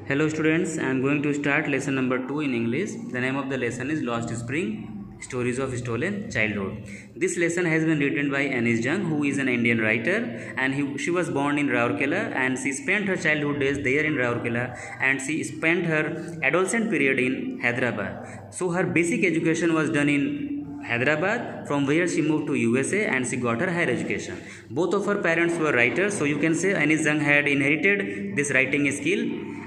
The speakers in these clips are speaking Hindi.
Hello students, I am going to start lesson number 2 in English. The name of the lesson is Lost Spring, Stories of Stolen Childhood. This lesson has been written by Anis Jung, who is an Indian writer, and she was born in Rourkela and she spent her childhood days there in Rourkela and she spent her adolescent period in Hyderabad. So her basic education was done in Hyderabad, from where she moved to USA and she got her higher education. Both of her parents were writers, so you can say Anis Jung had inherited this writing skill,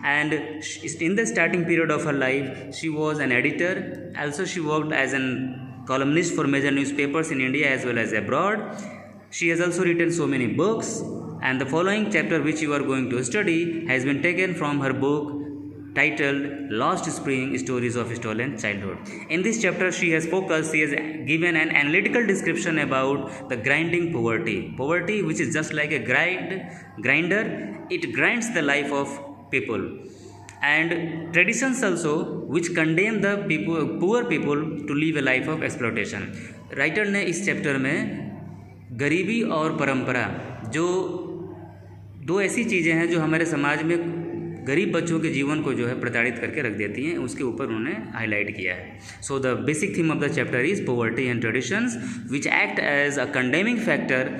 and in the starting period of her life she was an editor. Also she worked as an columnist for major newspapers in India as well as abroad. She has also written so many books, and the following chapter which you are going to study has been taken from her book titled Lost Spring, Stories of Stolen Childhood. In this chapter she has given an analytical description about the grinding poverty which is just like a grinder. It grinds the life of people, and traditions also which condemn the poor people to live a life of exploitation. Writer ने इस चैप्टर में गरीबी और परंपरा, जो दो ऐसी चीज़ें हैं जो हमारे समाज में गरीब बच्चों के जीवन को जो है प्रताड़ित करके रख देती हैं, उसके ऊपर उन्होंने हाईलाइट किया है. So the basic theme of the chapter is poverty and traditions which act as a condemning factor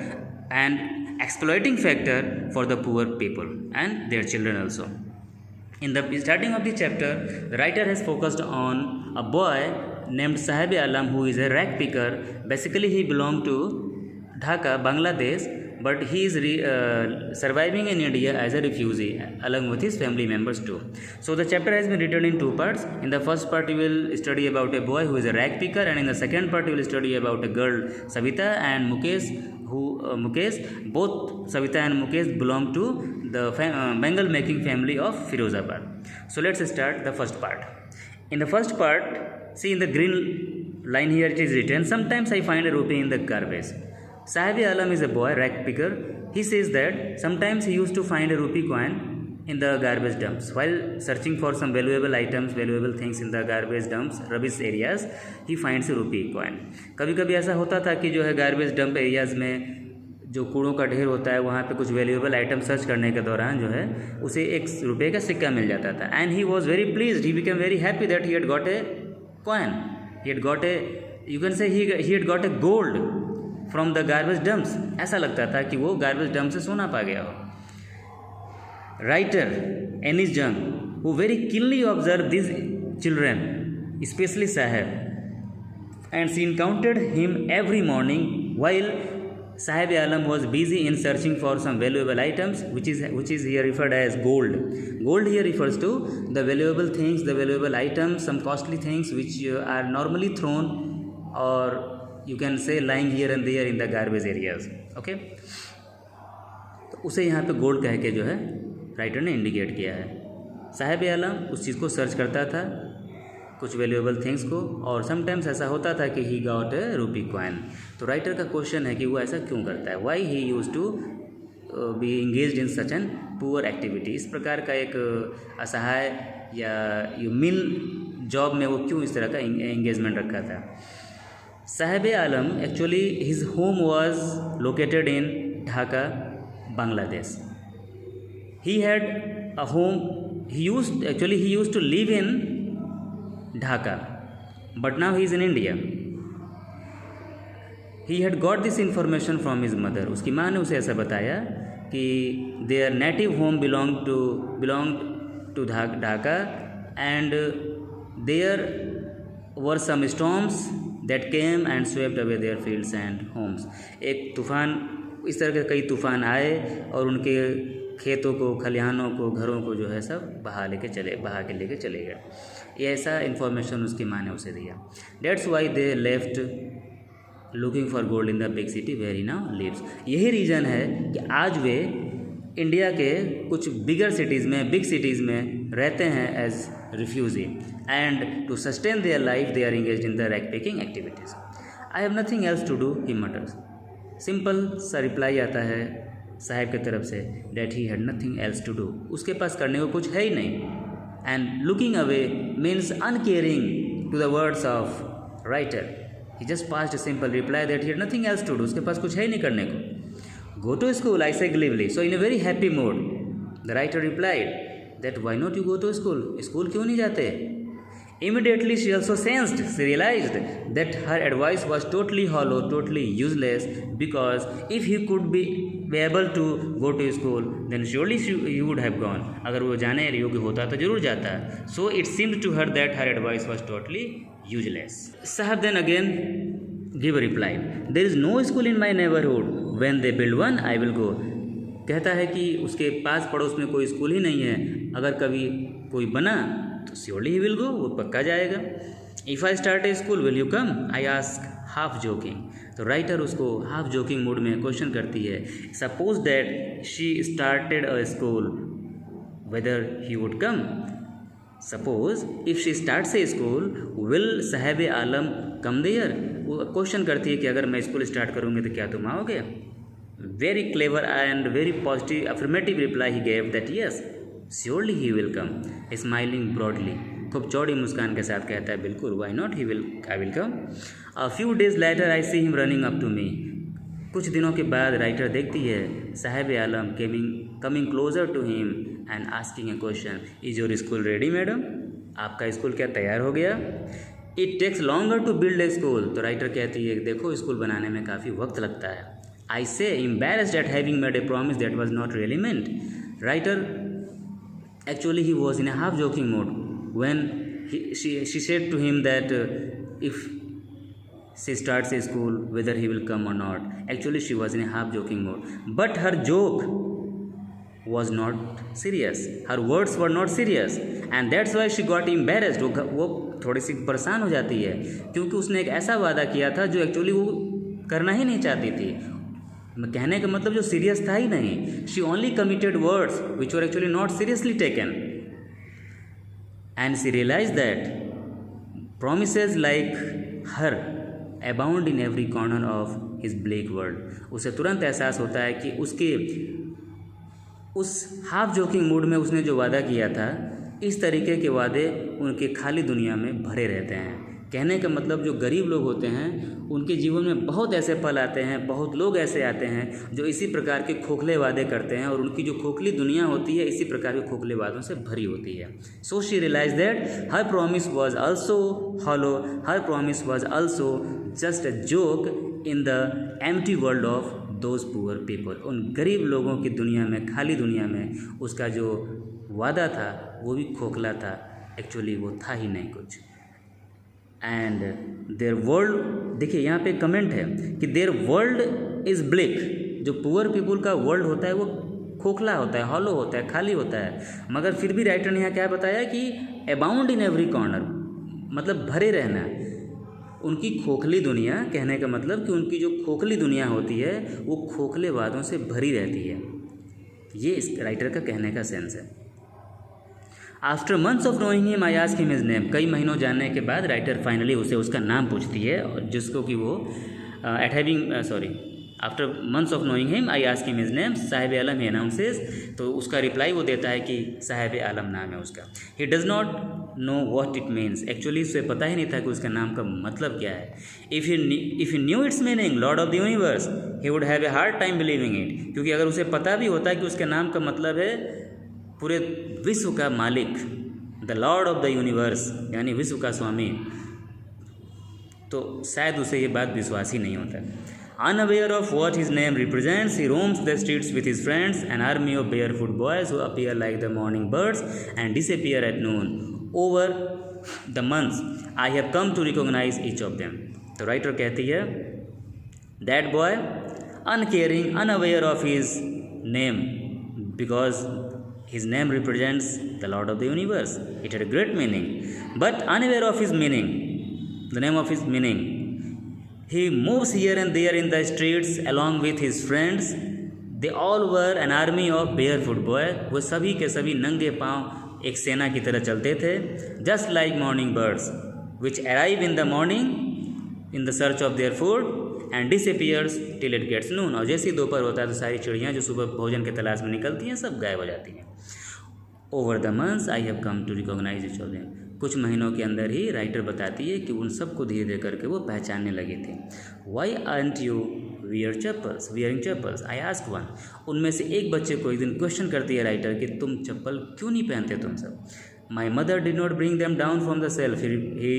and exploiting factor for the poor people and their children also. In the starting of the chapter, the writer has focused on a boy named Sahib Alam, who is a rag picker. Basically he belonged to Dhaka, Bangladesh, but he is surviving in India as a refugee along with his family members too. So the chapter has been written in two parts. In the first part you will study about a boy who is a rag picker, and in the second part you will study about a girl Savita and Mukesh, both Savita and Mukesh belong to the Bengal making family of Firozabad. So let's start the first part. In the first part, see in the green line here it is written, sometimes I find a rupee in the garbage. Sahib Alam is a boy, rag picker. He says that sometimes he used to find a rupee coin in the garbage dumps. While searching for some valuable items, valuable things in the garbage dumps, rubbish areas, he finds a rupee coin. कभी कभी ऐसा होता था कि जो है गार्बेज डंप एरियाज़ में जो कूड़ों का ढेर होता है, वहाँ पे कुछ वैल्यूएबल आइटम सर्च करने के दौरान जो है उसे ₹1 का सिक्का मिल जाता था. And he was very pleased, he became very happy that he had got a coin, he had got a, you can say he had got a gold from the garbage dumps. ऐसा लगता था कि वो गार्बेज डंप से सोना पा गया हो. Writer Anis Jung, who very keenly observed these children, especially Sahib, and she encountered him every morning while Sahib Alam was busy in searching for some valuable items, which is here referred as gold. Gold here refers to the valuable things, the valuable items, some costly things which are normally thrown, or you can say lying here and there in the garbage areas. Okay, तो उसे यहाँ पे गोल्ड कह के जो है राइटर ने इंडिकेट किया है. साहिब आलम उस चीज़ को सर्च करता था, कुछ वैल्यूएबल थिंग्स को, और समटाइम्स ऐसा होता था कि ही गॉट ए रूपी कॉइन. तो राइटर का क्वेश्चन है कि वो ऐसा क्यों करता है, why he use to be engaged in such an poor activity. इस प्रकार का एक असहाय या यू मिल जॉब में वो क्यों इस तरह का एंगेजमेंट रखा था. Sahib Alam actually his home was located in Dhaka, Bangladesh. He had a home. He used to live in Dhaka, but now he is in India. He had got this information from his mother. उसकी माँ ने उसे ऐसा बताया कि their native home belonged to Dhaka, and there were some storms that came and swept away their fields and homes. एक तूफान, इस तरह के कई तूफ़ान आए और उनके खेतों को, खलिहानों को, घरों को जो है सब बहा के लेके चले गए. ये ऐसा इन्फॉर्मेशन उसकी माँ ने उसे दिया. That's why they left looking for gold in the big city where he now lives. यही रीज़न है कि आज वे इंडिया के कुछ बिग सिटीज़ में रहते हैं as refugee, and to sustain their life they are engaged in the rag picking activities. I have nothing else to do, he mutters. Simple सा रिप्लाई आता है साहिब की तरफ से, that he had nothing else to do. उसके पास करने को कुछ है ही नहीं. And looking away means uncaring to the words of writer. He just passed a simple reply that he had nothing else to do. उसके पास कुछ है ही नहीं करने को. गो to school, I said gleefully. So in a very happy mood the writer replied, that why not you go to school, school क्यों नहीं जाते? Immediately she also sensed, she realized that her advice was totally hollow, totally useless, because if he could be able to go to school, then surely he would have gone. अगर वो जाने योग्य होता तो जरूर जाता. So it seemed to her that her advice was totally useless. Sahab then again give a reply. There is no school in my neighborhood. When they build one, I will go. कहता है कि उसके पास पड़ोस में कोई स्कूल ही नहीं है, अगर कभी कोई बना तो श्योरली ही विल गो, वो पक्का जाएगा. If I start A school will you come, I ask half joking. तो राइटर उसको हाफ जोकिंग मूड में क्वेश्चन करती है. Suppose that she started a school, weather he would come. Suppose if she starts A school, will साहब आलम कम देयर. वो क्वेश्चन करती है कि अगर मैं स्कूल स्टार्ट करूँगी तो क्या तुम आओगे? Very clever and very positive affirmative reply he gave that yes surely he will come, smiling broadly. खूब चौड़ी मुस्कान के साथ कहता है बिल्कुल, why not, I will come. A few days later I see him running up to me. कुछ दिनों के बाद राइटर देखती है Sahab Alam coming closer to him and asking a question. Is your school ready madam? आपका स्कूल क्या तैयार हो गया? It takes longer to build a school. तो राइटर कहती है देखो स्कूल बनाने में काफ़ी वक्त लगता है. आई से embarrassed eight having made a promise that was not really meant. Writer actually he was in a half joking mood when she said to him that if she starts a school whether he will come or not. Actually she was in a half joking mood, but her joke was not serious, her words were not serious, and that's why she got embarrassed. वो थोड़ी सी परेशान हो जाती है क्योंकि उसने एक ऐसा वादा किया था जो एक्चुअली वो करना ही नहीं चाहती थी. कहने का मतलब जो सीरियस था ही नहीं. She only committed words which were actually not seriously taken, and she realize that promises like her abound in every corner of his black world. उसे तुरंत एहसास होता है कि उसके उस हाफ जोकिंग मूड में उसने जो वादा किया था, इस तरीके के वादे उनके खाली दुनिया में भरे रहते हैं. कहने का मतलब जो गरीब लोग होते हैं उनके जीवन में बहुत ऐसे पल आते हैं, बहुत लोग ऐसे आते हैं जो इसी प्रकार के खोखले वादे करते हैं, और उनकी जो खोखली दुनिया होती है इसी प्रकार के खोखले वादों से भरी होती है. So she realize that her promise was also hollow, her promise was also just a joke in the empty world of those poor people. उन गरीब लोगों की दुनिया में, खाली दुनिया में उसका जो वादा था वो भी खोखला था, एक्चुअली वो था ही नहीं कुछ. एंड देयर वर्ल्ड, देखिए यहाँ पे कमेंट है कि देयर वर्ल्ड इज़ ब्लैक. जो पुअर पीपल का वर्ल्ड होता है वो खोखला होता है, हॉलो होता है, खाली होता है. मगर फिर भी राइटर ने यहाँ क्या बताया कि अबाउंड इन एवरी कॉर्नर, मतलब भरे रहना. उनकी खोखली दुनिया, कहने का मतलब कि उनकी जो खोखली दुनिया होती है वो खोखले वादों से भरी रहती है. ये इस राइटर का कहने का सेंस है. After months of knowing him I ask him his name. कई महीनों जानने के बाद राइटर फाइनली उसे उसका नाम पूछती है, जिसको कि वो after months of knowing him I ask him his name Sahib Alam he announces. तो उसका रिप्लाई वो देता है कि साहिब आलम नाम है उसका. He does not know what it means. Actually उसे पता ही नहीं था कि उसका नाम का मतलब क्या है. If he new it's meaning Lord of the universe he would have a hard time believing it. क्योंकि अगर उसे पता भी होता है कि उसके नाम का मतलब है पूरे विश्व का मालिक, the Lord of the universe, यानी विश्व का स्वामी, तो शायद उसे ये बात विश्वास ही नहीं होता. Unaware of what his name represents, he roams the streets with his friends, an army of barefoot boys who appear like the morning birds and disappear at noon. Over the months, I have come to recognize each of them. तो राइटर कहती है, that boy, uncaring, unaware of his name, because his name represents the Lord of the universe. It had a great meaning, but unaware of his meaning, the name of his meaning. He moves here and there in the streets along with his friends. They all were an army of barefoot boys. वो सभी के सभी नंगे पांव एक सेना की तरह चलते थे. Just like morning birds, which arrive in the morning in the search of their food and disappears till it gets noon. और जैसे ही दोपहर होता है तो सारी चिड़ियाँ जो सुबह भोजन के तलाश में निकलती हैं सब गायब हो जाती हैं. Over the months I have come to recognize each of them. कुछ महीनों के अंदर ही राइटर बताती है कि उन सबको धीरे धीरे करके वो पहचानने लगे थे. Why aren't you wearing chapels. I asked one. उनमें से एक बच्चे को एक दिन क्वेश्चन करती है राइटर कि तुम चप्पल क्यों नहीं पहनते तुम सब. My mother did not bring them down from the shelf. He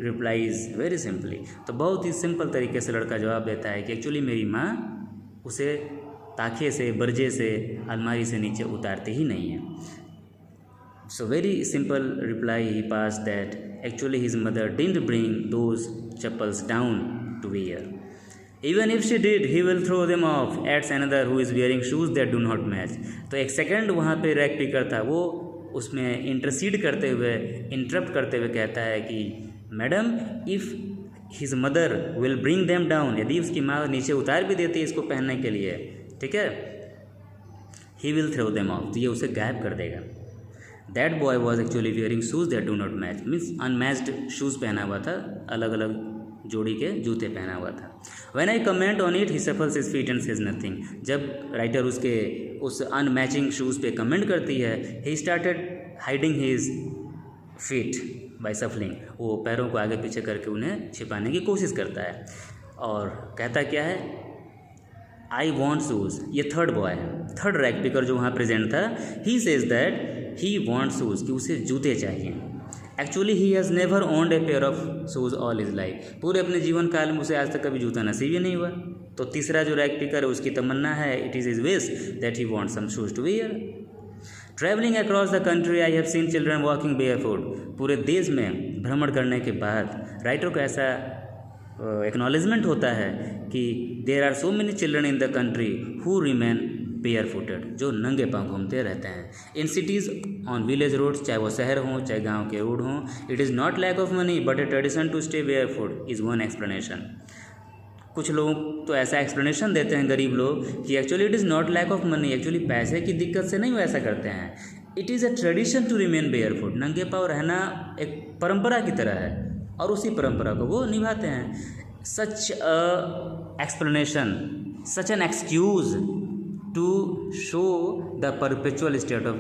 replies very simply. तो बहुत ही सिंपल तरीके से लड़का जवाब देता है कि एक्चुअली मेरी माँ उसे ताखे से, बर्जे से, अलमारी से नीचे उतारती ही नहीं है. So very simple reply he passed that actually his mother didn't bring those chappals down to wear. Even if she did, he will throw them off, adds another who is wearing shoes that do not match. तो एक सेकंड वहाँ पे रैक पिकर था, वो उसमें इंटरसीड करते हुए, इंटरप्ट करते हुए कहता है कि madam if his mother will bring them down, यदि उसकी माँ नीचे उतार भी देती है इसको पहनने के लिए, ठीक है, he will throw them off, तो ये उसे गायब कर देगा. That boy was actually wearing shoes that do not match, means unmatched shoes पहना हुआ था, अलग अलग जोड़ी के जूते पहना हुआ था. When I comment on it, he shuffles his feet and says nothing. जब राइटर उसके उस अनमैचिंग शूज़ पे कमेंट करती है, he started hiding his feet by shuffling. वो पैरों को आगे पीछे करके उन्हें छिपाने की कोशिश करता है और कहता क्या है, I want shoes. ये थर्ड बॉय है, थर्ड रैक पिकर जो वहाँ प्रेजेंट था. He says that he wants shoes, कि उसे जूते चाहिए. Actually he has never owned a pair of shoes all is life, पूरे अपने जीवन काल में उसे आज तक कभी जूता नसीब ही नहीं हुआ. तो तीसरा जो रैक पिकर है उसकी तमन्ना है, it is his wish that he wants some shoes to wear. Travelling across the country I have seen children walking barefoot. पूरे देश में भ्रमण करने के बाद राइटर को ऐसा एक्नॉलेजमेंट होता है कि there are so many children in the country who remain bare footed, जो नंगे पाँव घूमते रहते हैं. In cities on village roads, चाहे वो शहर हों चाहे गांव के रोड हों. It is not lack of money but a tradition to stay bare foot is one explanation. कुछ लोग तो ऐसा एक्सप्लेनेशन देते हैं गरीब लोग कि actually it is not lack of money, actually पैसे की दिक्कत से नहीं वो ऐसा करते हैं. It is a tradition to remain bare foot, नंगे पाँव रहना एक परंपरा की तरह है और उसी परंपरा को वो निभाते हैं. Such a explanation, such an excuse to show the perpetual state of,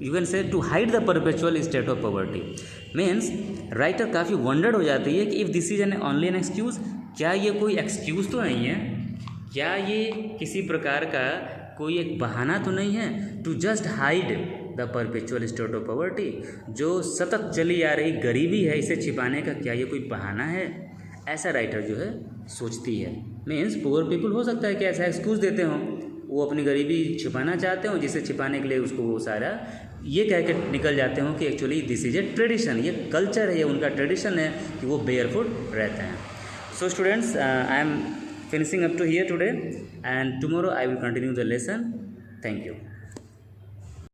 you can say to hide the perpetual state of poverty. means writer काफ़ी wondered हो जाती है कि if this is only an excuse, क्या ये कोई excuse तो नहीं है, क्या ये किसी प्रकार का कोई एक बहाना तो नहीं है to just hide the perpetual state of poverty, जो सतत चली आ रही गरीबी है इसे छिपाने का क्या ये कोई बहाना है, ऐसा राइटर जो है सोचती है. मीन्स पुअर पीपल हो सकता है कि ऐसा एक्सक्यूज़ देते हों, वो अपनी गरीबी छिपाना चाहते हो, जिसे छिपाने के लिए उसको वो सारा ये कह के निकल जाते हो कि actually this is a tradition, ये कल्चर है, ये उनका ट्रेडिशन है कि वो बेयरफुट रहते हैं. So students, I am finishing up to here today and tomorrow I will continue the lesson. Thank you.